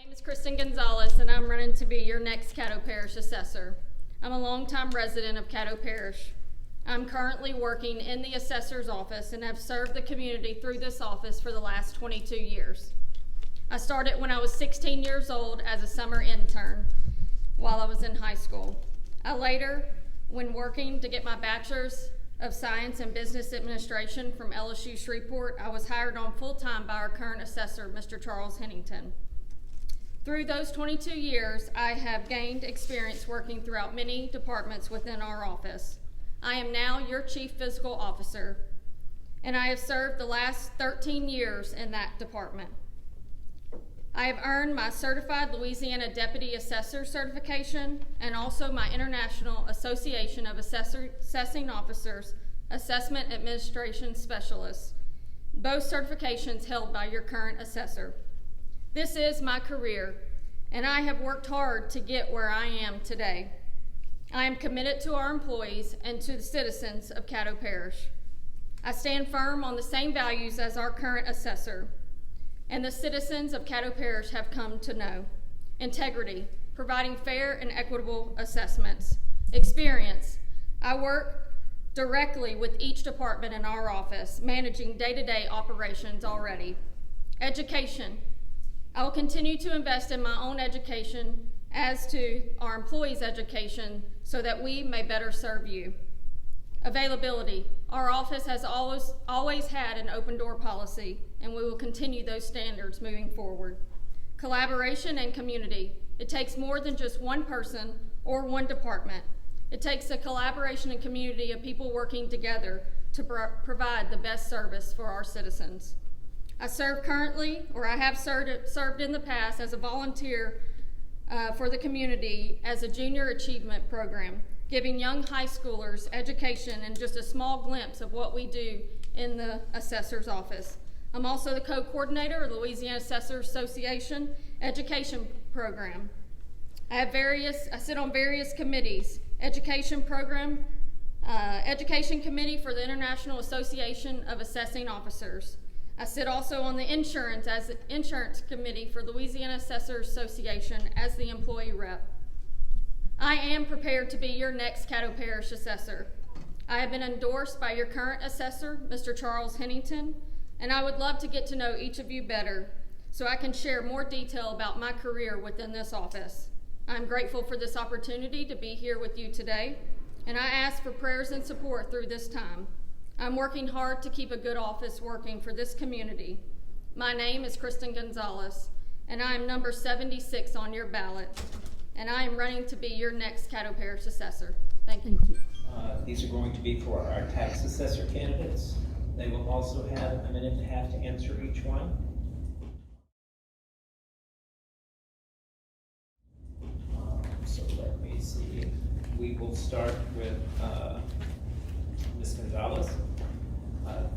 My name is Kristin Gonzalez, and I'm running to be your next Caddo Parish Assessor. I'm a longtime resident of Caddo Parish. I'm currently working in the Assessor's office and have served the community through this office for the last 22 years. I started when I was 16 years old as a summer intern while I was in high school. I later, when working to get my Bachelor's of Science in Business Administration from LSU Shreveport, I was hired on full-time by our current assessor, Mr. Charles Hennington. Through those 22 years, I have gained experience working throughout many departments within our office. I am now your Chief Fiscal Officer, and I have served the last 13 years in that department. I have earned my Certified Louisiana Deputy Assessor certification and also my International Association of Assessing Officers Assessment Administration Specialists, both certifications held by your current assessor. This is my career, and I have worked hard to get where I am today. I am committed to our employees and to the citizens of Caddo Parish. I stand firm on the same values as our current assessor, and the citizens of Caddo Parish have come to know. Integrity, providing fair and equitable assessments. Experience, I work directly with each department in our office, managing day-to-day operations already. Education, I will continue to invest in my own education as to our employees' education so that we may better serve you. Availability, our office has always had an open door policy, and we will continue those standards moving forward. Collaboration and community, it takes more than just one person or one department. It takes a collaboration and community of people working together to provide the best service for our citizens. I serve currently, or I have served in the past as a volunteer for the community as a junior achievement program, giving young high schoolers education and just a small glimpse of what we do in the assessor's office. I'm also the co-coordinator of the Louisiana Assessors Association Education Program. I sit on various committees, Education Program, Education Committee for the International Association of Assessing Officers. I sit also on the Insurance Committee for Louisiana Assessors Association as the employee rep. I am prepared to be your next Caddo Parish Assessor. I have been endorsed by your current assessor, Mr. Charles Hennington, and I would love to get to know each of you better so I can share more detail about my career within this office. I'm grateful for this opportunity to be here with you today, and I ask for prayers and support through this time. I'm working hard to keep a good office working for this community. My name is Kristin Gonzalez, and I am number 76 on your ballot, and I am running to be your next Caddo Parish Assessor. Thank you. These are going to be for our tax assessor candidates. They will also have a minute and a half to answer each one. So let me see. We will start with Ms. Gonzalez.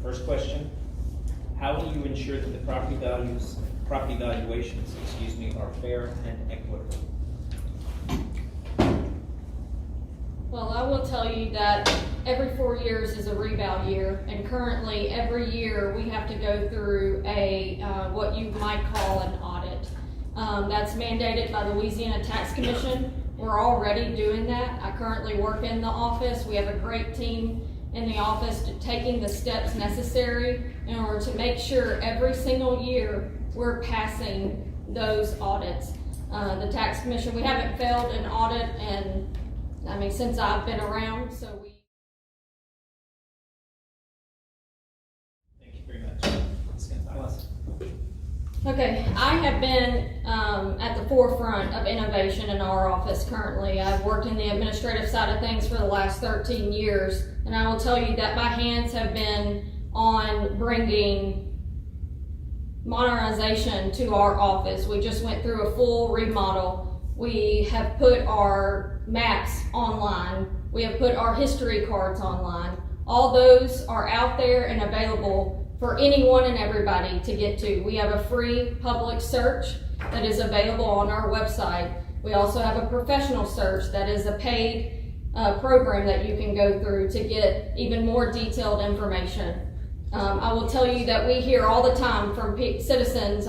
First question: how will you ensure that the property valuations, are fair and equitable? Well, I will tell you that every 4 years is a reval year, and currently every year we have to go through a what you might call an audit. That's mandated by the Louisiana Tax Commission. We're already doing that. I currently work in the office. We have a great team in the office taking the steps necessary in order to make sure every single year we're passing those audits. The Tax Commission, we haven't failed an audit since I've been around, so we. Thank you very much. Ms. Gonzalez. Okay, I have been at the forefront of innovation in our office currently. I've worked in the administrative side of things for the last 13 years, and I will tell you that my hands have been on bringing modernization to our office. We just went through a full remodel. We have put our maps online. We have put our history cards online. All those are out there and available for anyone and everybody to get to. We have a free public search that is available on our website. We also have a professional search that is a paid program that you can go through to get even more detailed information. I will tell you that we hear all the time from citizens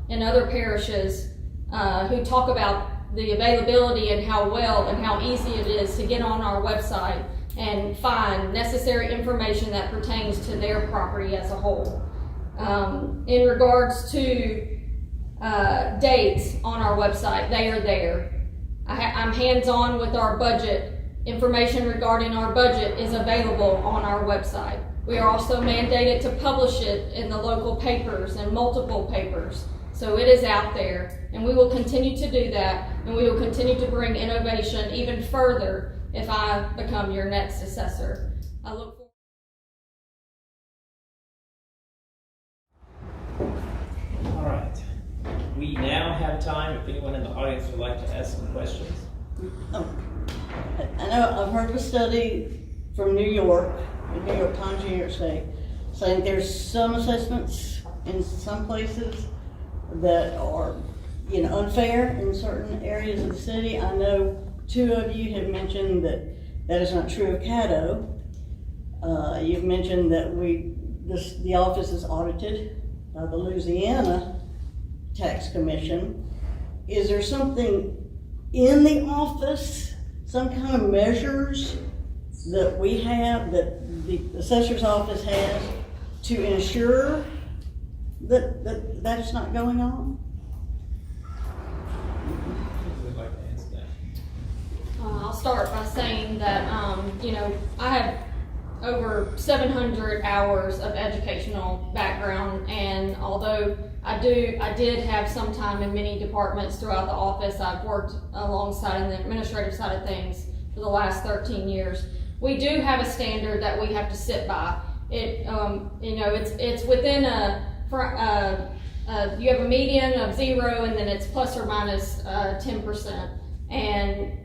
in other parishes who talk about the availability and how well and how easy it is to get on our website and find necessary information that pertains to their property as a whole. In regards to dates on our website, they are there. I'm hands-on with our budget. Information regarding our budget is available on our website. We are also mandated to publish it in the local papers and multiple papers. So it is out there, and we will continue to do that, and we will continue to bring innovation even further if I become your next assessor. I look forward. All right. We now have time if anyone in the audience would like to ask some questions. I know I've heard of a study from New York, the New York Times, New York State, saying there's some assessments in some places that are, unfair in certain areas of the city. I know two of you have mentioned that that is not true of Caddo. You've mentioned that the office is audited by the Louisiana Tax Commission. Is there something in the office, some kind of measures that we have, that the assessor's office has, to ensure that is not going on? Who would like to answer that? I'll start by saying that, I have over 700 hours of educational background, and although I did have some time in many departments throughout the office, I've worked alongside in the administrative side of things for the last 13 years. We do have a standard that we have to sit by. It's within you have a median of 0, and then it's plus or minus 10%. And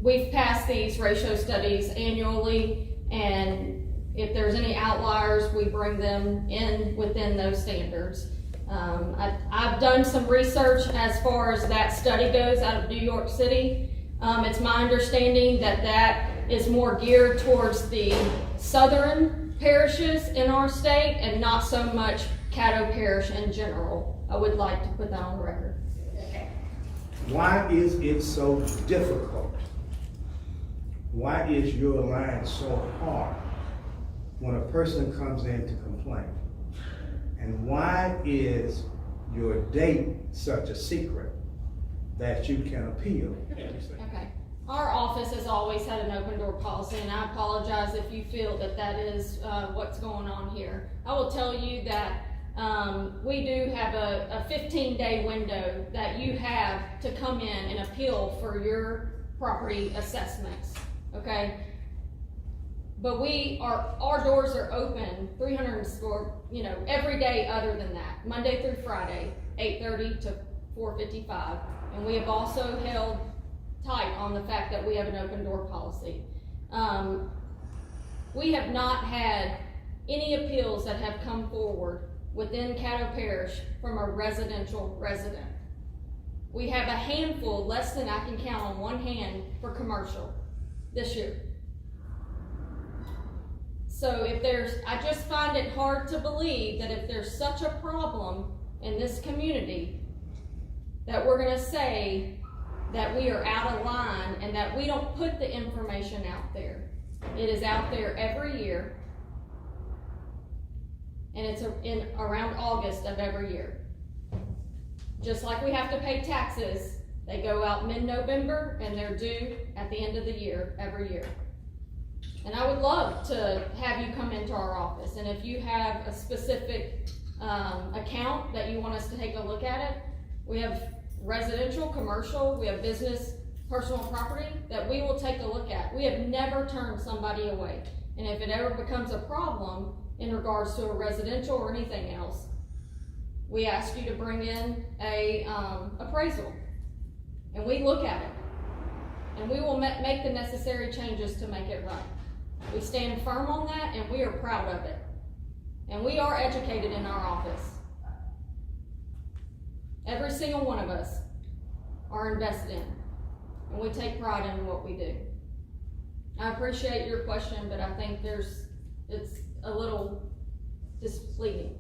we've passed these ratio studies annually, and if there's any outliers, we bring them in within those standards. I've done some research as far as that study goes out of New York City. It's my understanding that is more geared towards the southern parishes in our state and not so much Caddo Parish in general. I would like to put that on the record. Why is it so difficult? Why is your line so hard when a person comes in to complain? And why is your date such a secret that you can appeal? Okay. Our office has always had an open door policy, and I apologize if you feel that is what's going on here. I will tell you that we do have a 15-day window that you have to come in and appeal for your property assessments, okay? But our doors are open 300 every day other than that, Monday through Friday, 8:30 to 4:55. And we have also held tight on the fact that we have an open door policy. We have not had any appeals that have come forward within Caddo Parish from a residential resident. We have a handful, less than I can count on one hand, for commercial this year. So I just find it hard to believe that if there's such a problem in this community, that we're gonna say that we are out of line and that we don't put the information out there. It is out there every year, and it's in around August of every year. Just like we have to pay taxes, they go out mid-November and they're due at the end of the year, every year. And I would love to have you come into our office, and if you have a specific account that you want us to take a look at it, we have residential, commercial, we have business, personal property that we will take a look at. We have never turned somebody away. And if it ever becomes a problem in regards to a residential or anything else, we ask you to bring in a appraisal, and we look at it, and we will make the necessary changes to make it right. We stand firm on that, and we are proud of it. And we are educated in our office. Every single one of us are invested in, and we take pride in what we do. I appreciate your question, but I think it's a little misleading.